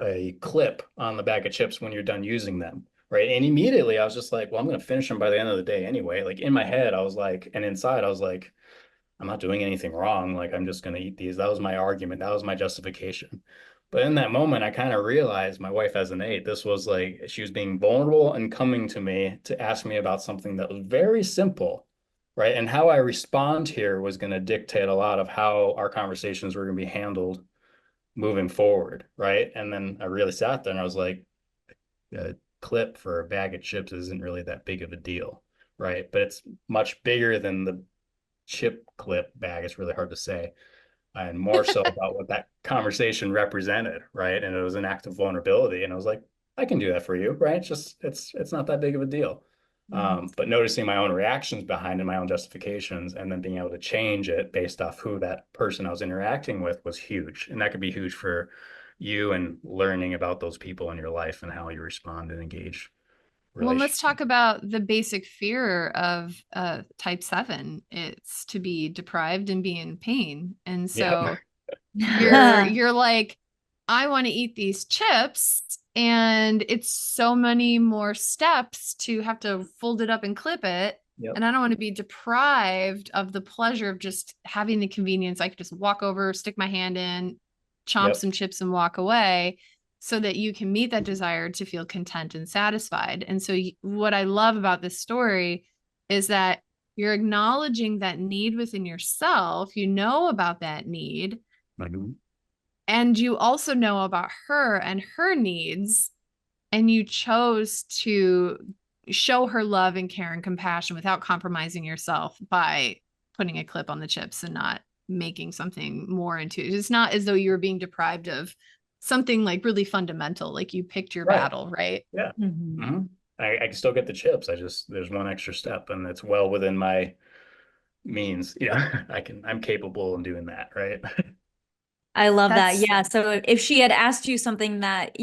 a clip on the bag of chips when you're done using them? Right. And immediately I was just like, well, I'm going to finish them by the end of the day anyway. Like in my head, I was like, and inside I was like, I'm not doing anything wrong. Like I'm just going to eat these. That was my argument. That was my justification. But in that moment, I kind of realized my wife has an 8. This was like she was being vulnerable and coming to me to ask me about something that was very simple, right? And how I respond here was going to dictate a lot of how our conversations were going to be handled moving forward, right? And then I really sat there and I was like, a clip for a bag of chips isn't really that big of a deal, right? But it's much bigger than the chip clip bag. It's really hard to say. And more so about what that conversation represented, right? And it was an act of vulnerability. And I was like, I can do that for you, right? It's not that big of a deal. But noticing my own reactions behind it, my own justifications, and then being able to change it based off who that person I was interacting with was huge. And that could be huge for you and learning about those people in your life and how you respond and engage. Well, let's talk about the basic fear of type 7. It's to be deprived and be in pain. And so you're like, I want to eat these chips, and it's so many more steps to have to fold it up and clip it. Yep. And I don't want to be deprived of the pleasure of just having the convenience. I could just walk over, stick my hand in, chomp some chips and walk away, so that you can meet that desire to feel content and satisfied. And so what I love about this story is that you're acknowledging that need within yourself. You know about that need. And you also know about her and her needs. And you chose to show her love and care and compassion without compromising yourself by putting a clip on the chips and not making something more into it. It's not as though you were being deprived of something like really fundamental, like you picked your battle, right? Yeah. I can still get the chips. There's one extra step and it's well within my means. Yeah, I'm capable of doing that, right? I love that. Yeah. So if she had asked you something that,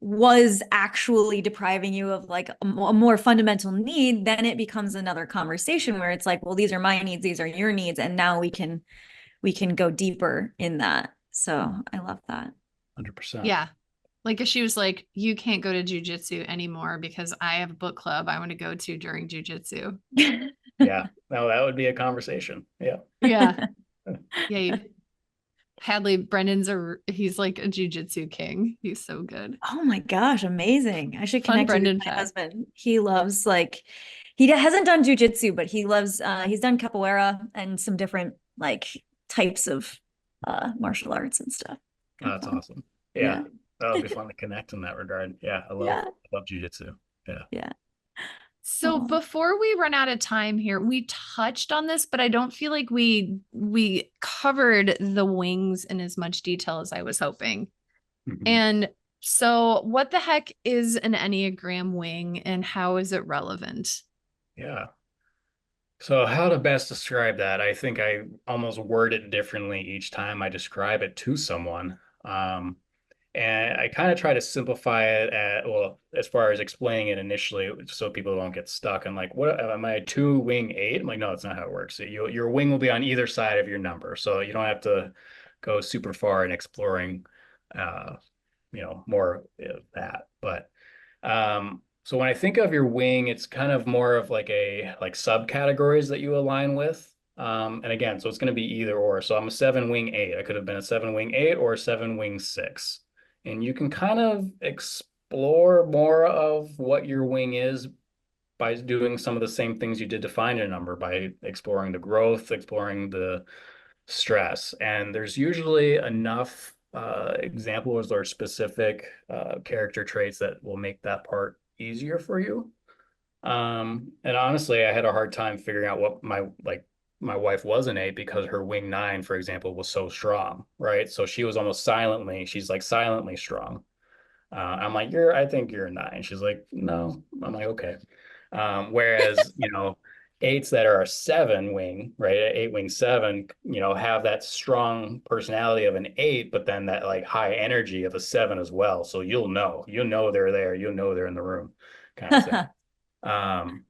was actually depriving you of like a more fundamental need, then it becomes another conversation where it's like, well, these are my needs, these are your needs, and now we can go deeper in that. So I love that. 100%. Yeah. Like if she was like, you can't go to jujitsu anymore because I have a book club I want to go to during jujitsu. Yeah. No, that would be a conversation. Yeah. Yeah. Yeah. Hadlee, he's like a jujitsu king. He's so good. Oh my gosh, amazing. I should Fun connect you with Brendan my fact. husband. He loves like he hasn't done jujitsu, but he loves he's done capoeira and some different like types of martial arts and stuff. Oh, that's awesome. Yeah. That would be fun to connect in that regard. Yeah. I love jujitsu. Yeah. Yeah. So before we run out of time here, we touched on this, but I don't feel like we covered the wings in as much detail as I was hoping. Mhm. And so what the heck is an Enneagram wing and how is it relevant? Yeah. So how to best describe that? I think I almost word it differently each time I describe it to someone. And I kind of try to simplify it as far as explaining it initially, so people don't get stuck. I'm like, what am I, a 2-wing 8? I'm like, no, that's not how it works. Your wing will be on either side of your number. So you don't have to go super far in exploring, more of that. But so when I think of your wing, it's kind of more of like subcategories that you align with. And again, so it's going to be either or. So I'm a 7-wing 8. I could have been a 7-wing 8 or a 7-wing 6. And you can kind of explore more of what your wing is by doing some of the same things you did to find a number, by exploring the growth, exploring the stress. And there's usually enough examples or specific character traits that will make that part easier for you. And honestly, I had a hard time figuring out what my wife was an 8 because her wing 9, for example, was so strong, right? So she was she's like silently strong. I'm like, I think you're a 9. She's like, no. I'm like, okay. Whereas, 8s that are a 7-wing, right? 8-wing 7, have that strong personality of an 8, but then that like high energy of a 7 as well. So you'll know they're there, they're in the room kind of thing.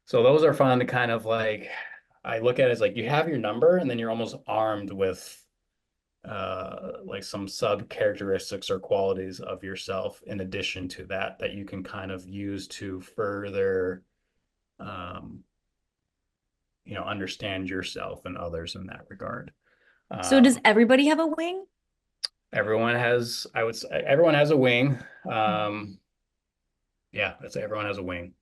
So those are fun to kind of like, I look at it as like you have your number and then you're almost armed with like some sub characteristics or qualities of yourself in addition to that you can kind of use to further understand yourself and others in that regard. So does everybody have a wing? Everyone has, I would say, everyone has a wing. Yeah, I'd say everyone has a wing.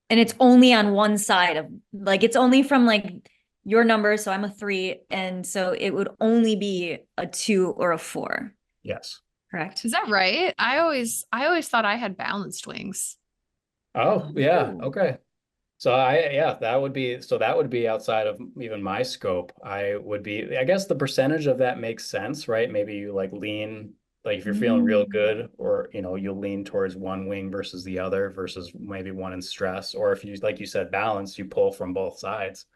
And it's only on one side of like it's only from like your number. So I'm a 3, and so it would only be a 2 or a 4. Yes. Correct. Is that right? I always thought I had balanced wings. Oh, yeah. Okay. So that would be outside of even my scope. I guess the percentage of that makes sense, right? Maybe you like lean, like if you're feeling real good, or you'll lean towards one wing versus the other, versus maybe one in stress. Or if you, like you said, balance, you pull from both sides.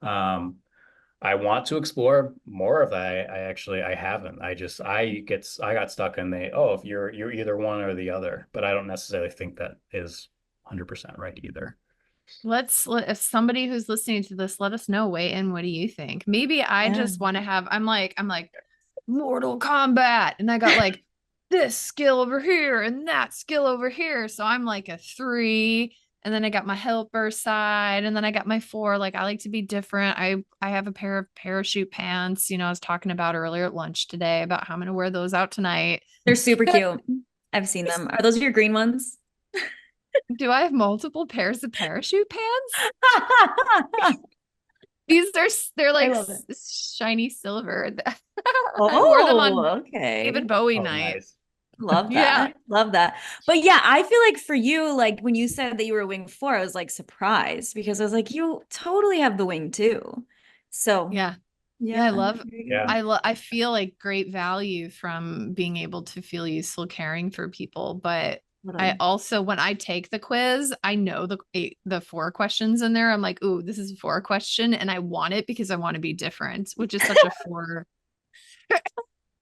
I want to explore more of that. I haven't. I got stuck in if you're either one or the other, but I don't necessarily think that is 100% right either. If somebody who's listening to this, let us know, weigh in. What do you think? Maybe I just want to have, I'm like Mortal Kombat, and I got like this skill over here and that skill over here. So I'm like a 3, and then I got my helper side, and then I got my 4. Like I like to be different. I have a pair of parachute pants, I was talking about earlier at lunch today about how I'm going to wear those out tonight. They're super cute. I've seen them. Are those your green ones? Do I have multiple pairs of parachute pants? They're like shiny silver. I wore them on okay. David Bowie night. Nice. Love that. Yeah. Love that. But yeah, I feel like for you, like when you said that you were a wing 4, I was like surprised because I was like, you totally have the wing too. So yeah, I feel like great value from being able to feel useful caring for people. But I also, when I take the quiz, I know the 4 questions in there. I'm like, ooh, this is a 4 question, and I want it because I want to be different, which is such a 4,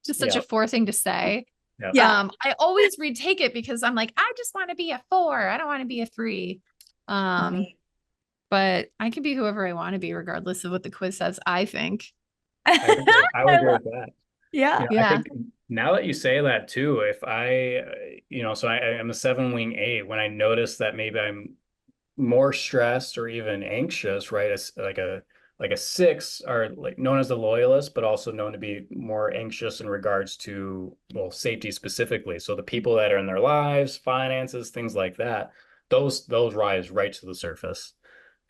just such a 4 thing to say. Yeah. Yeah. I always retake it because I'm like, I just want to be a 4. I don't want to be a 3. Funny. But I can be whoever I want to be, regardless of what the quiz says, I think. I would agree with that. Yeah. I Yeah. think now that you say that too, if so I am a 7 wing 8. When I notice that maybe I'm more stressed or even anxious, right? It's like a 6 are like known as the loyalist, but also known to be more anxious in regards to, well, safety specifically. So the people that are in their lives, finances, things like that, those rise right to the surface.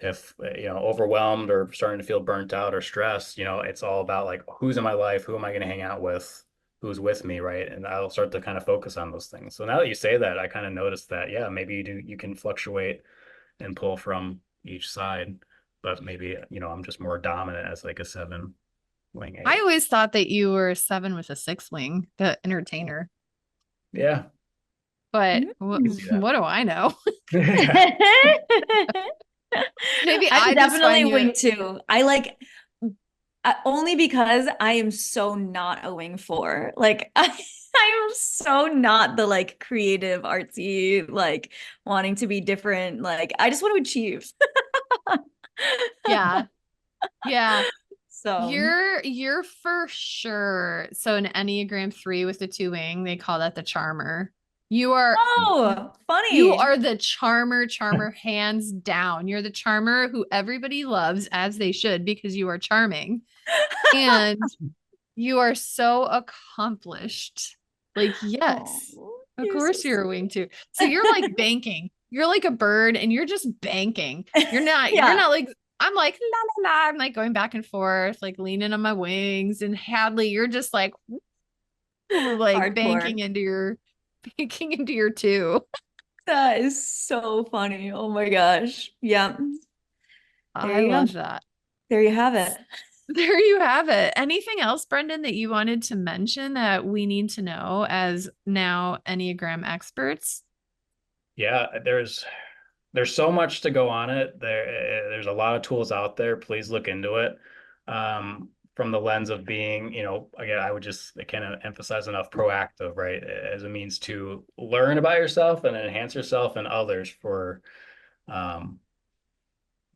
If overwhelmed or starting to feel burnt out or stressed, it's all about like who's in my life, who am I going to hang out with, who's with me, right? And I'll start to kind of focus on those things. So now that you say that, I kind of noticed that, yeah, maybe you can fluctuate and pull from each side, but maybe I'm just more dominant as like a 7 wing I 8. always thought that you were a 7 with a 6 wing, the entertainer. Yeah, But I can see that. what do I know? Maybe I'm I just definitely find you. wing 2. I like only because I am so not a wing 4. Like I am so not the like creative, artsy, like wanting to be different. Like I just want to achieve. Yeah. Yeah. So, You're for sure. So an Enneagram 3 with the 2 wing, they call that the charmer. You are oh, you funny. are the charmer hands down. You're the charmer who everybody loves, as they should, because you are charming. And you are so accomplished. Like, yes, Oh, of you're so course you're a wing sweet. too. So you're like banking. You're like a bird and you're just banking. You're Yeah, not like, I'm like, la la la. I'm like going back and forth, like leaning on my wings. And Hadley, you're just like, like hardcore. banking into your 2. That is so funny. Oh my gosh. Yeah. There I you go. love that. There you have it. There you have it. Anything else, Brendan, that you wanted to mention that we need to know as now Enneagram experts? Yeah, there's so much to go on it. There's a lot of tools out there. Please look into it. From the lens of being, again, I can't emphasize enough proactive, right? As a means to learn about yourself and enhance yourself and others for um,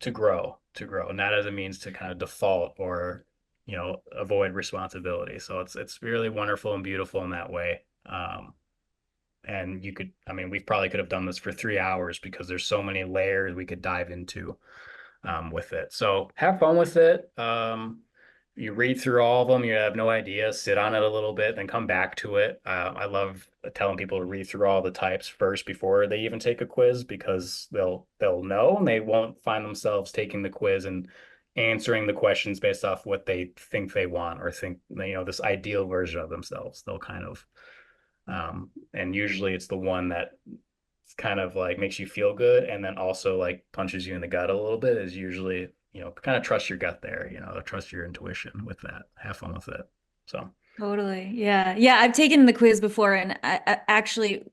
to grow, not as a means to kind of default or, avoid responsibility. So it's really wonderful and beautiful in that way. And we probably could have done this for 3 hours because there's so many layers we could dive into with it. So have fun with it. You read through all of them, you have no idea, sit on it a little bit, then come back to it. I love telling people to read through all the types first before they even take a quiz because they'll know and they won't find themselves taking the quiz and answering the questions based off what they think they want or think, this ideal version of themselves. They'll kind of and usually it's the one that kind of like makes you feel good and then also like punches you in the gut a little bit is usually, kind of trust your gut there, trust your intuition with that. Have fun with it. So Totally. Yeah. Yeah. I've taken the quiz before and I actually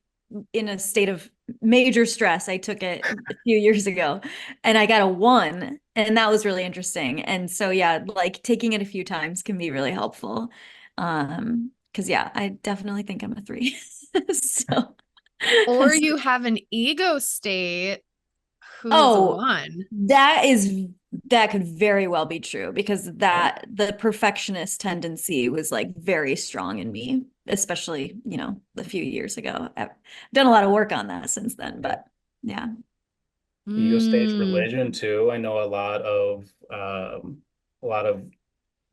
in a state of major stress. I took it a few years ago and I got a 1 and that was really interesting. And so, yeah, like taking it a few times can be really helpful. Because yeah, I definitely think I'm a 3. So, Or you have an ego state who is a oh, 1. that could very well be true because that the perfectionist tendency was like very strong in me, especially, a few years ago. I've done a lot of work on that since then, but yeah. ego states Mm. religion too. I know a lot of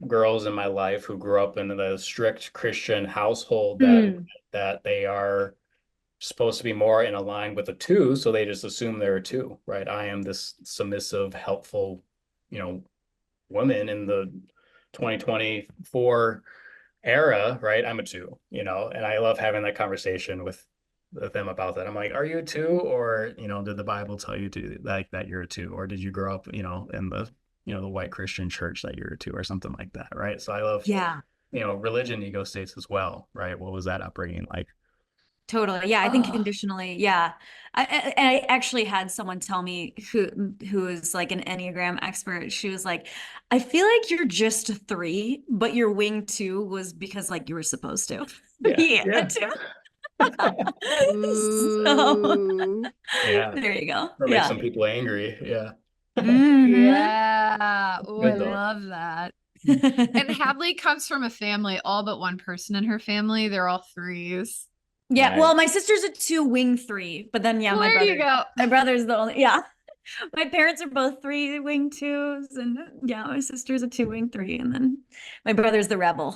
girls in my life who grew up in the strict Christian household Hmm. that they are supposed to be more in a line with a 2, so they just assume they're a 2, right? I am this submissive, helpful, you know, woman in the 2024 era, right? I'm a 2, and I love having that conversation with them about that. I'm like, are you a 2, or did the Bible tell you to like that you're a 2, or did you grow up, in the white Christian church that you're a 2, or something like that, right? So I love Yeah. religion ego states as well, right? What was that upbringing like? Totally. Yeah, I think Oh, conditionally. Yeah. I actually had someone tell me who is like an Enneagram expert. She was like, I feel like you're just a 3, but your wing 2 was because like you were supposed to Yeah. be a Yeah. 2. So ooh, Yeah. there you go. Or make Yeah. some people angry. Yeah. Hmm. yeah. Oh, I Good though. love that. And Hadley comes from a family, all but one person in her family. They're all threes. Yeah, Nice. well, my sister's a 2 wing 3, but then yeah, Well, there you go. my brother's the only, yeah. My parents are both 3 wing 2s, and yeah, my sister's a 2 wing 3, and then my brother's the rebel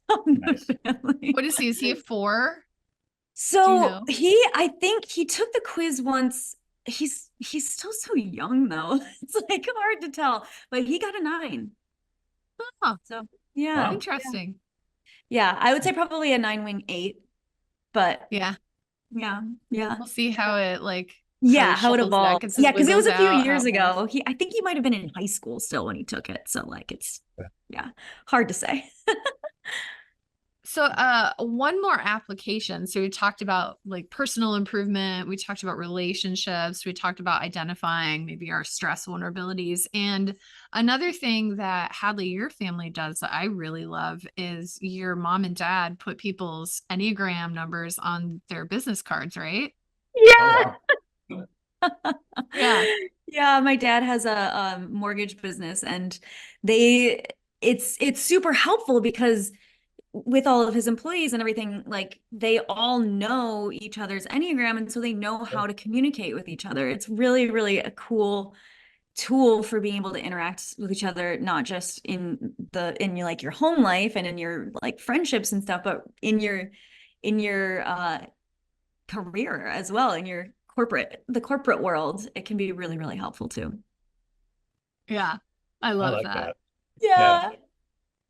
of Nice. the family. What is he? Is he a 4? Do you So know? I think he took the quiz once. He's still so young though. It's like hard to tell, but he got a 9. Oh, So yeah, Wow. interesting. yeah, I would say probably a 9 wing 8, but Yeah. yeah, yeah. We'll see how it like how he Yeah, how it shuffles that, evolves. gets his Yeah, because it was wiggles a few out, how years it moves. ago. I think he might have been in high school still when he took it. So like it's yeah, hard to say. So one more application. So we talked about like personal improvement, we talked about relationships, we talked about identifying maybe our stress vulnerabilities. And another thing that Hadley, your family does that I really love is your mom and dad put people's Enneagram numbers on their business cards, right? Oh, Yeah. wow. Yeah. Yeah, my dad has a mortgage business, and they it's super helpful because with all of his employees and everything, like they all know each other's Enneagram, and so they know how to communicate with each other. It's really, really a cool tool for being able to interact with each other, not just in your like your home life and in your like friendships and stuff, but in your career as well, in your the corporate world. It can be really, really helpful too. Yeah. I I love like that. that. Yeah. Yeah.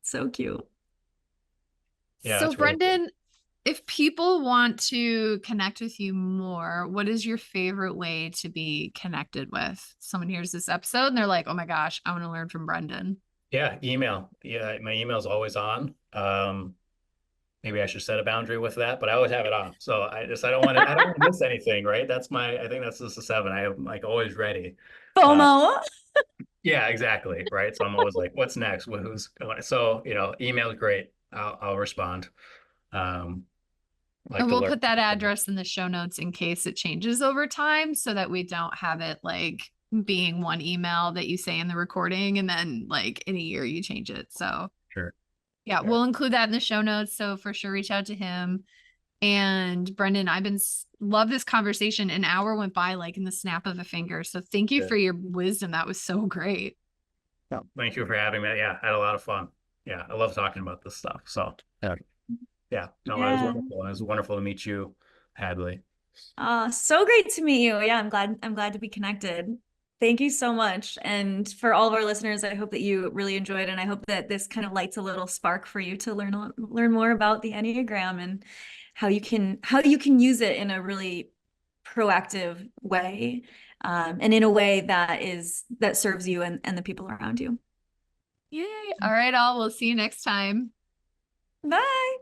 So cute. Yeah, So that's really cool. Brendan, if people want to connect with you more, what is your favorite way to be connected with? Someone hears this episode and they're like, oh my gosh, I want to learn from Brendan. Yeah, email. Yeah, my email's always on. Maybe I should set a boundary with that, but I always have it on. So I don't want to miss anything, right? I think that's just a 7. I am like always ready. Uh, FOMO. yeah, exactly. Right. So I'm always like, what's next? Who's going? So, email is great. I'll respond. Um, like And to we'll learn. put that address in the show notes in case it changes over time so that we don't have it like being one email that you say in the recording and then like in a year you change it. So Sure. yeah, Yeah. we'll include that in the show notes. So for sure, reach out to him. And Brendan, love this conversation. An hour went by like in the snap of a finger. So thank you Sure. for your wisdom. That was so great. Yeah. Thank you for having me. Yeah, I had a lot of fun. Yeah, I love talking about this stuff. So, yeah, no, it was Yeah. wonderful. It was wonderful to meet you, Hadley. So great to meet you. Yeah, I'm glad to be connected. Thank you so much. And for all of our listeners, I hope that you really enjoyed, and I hope that this kind of lights a little spark for you to learn more about the Enneagram and how you can use it in a really proactive way, and in a way that serves you and the people around you. Yay. All right, all. We'll see you next time. Bye.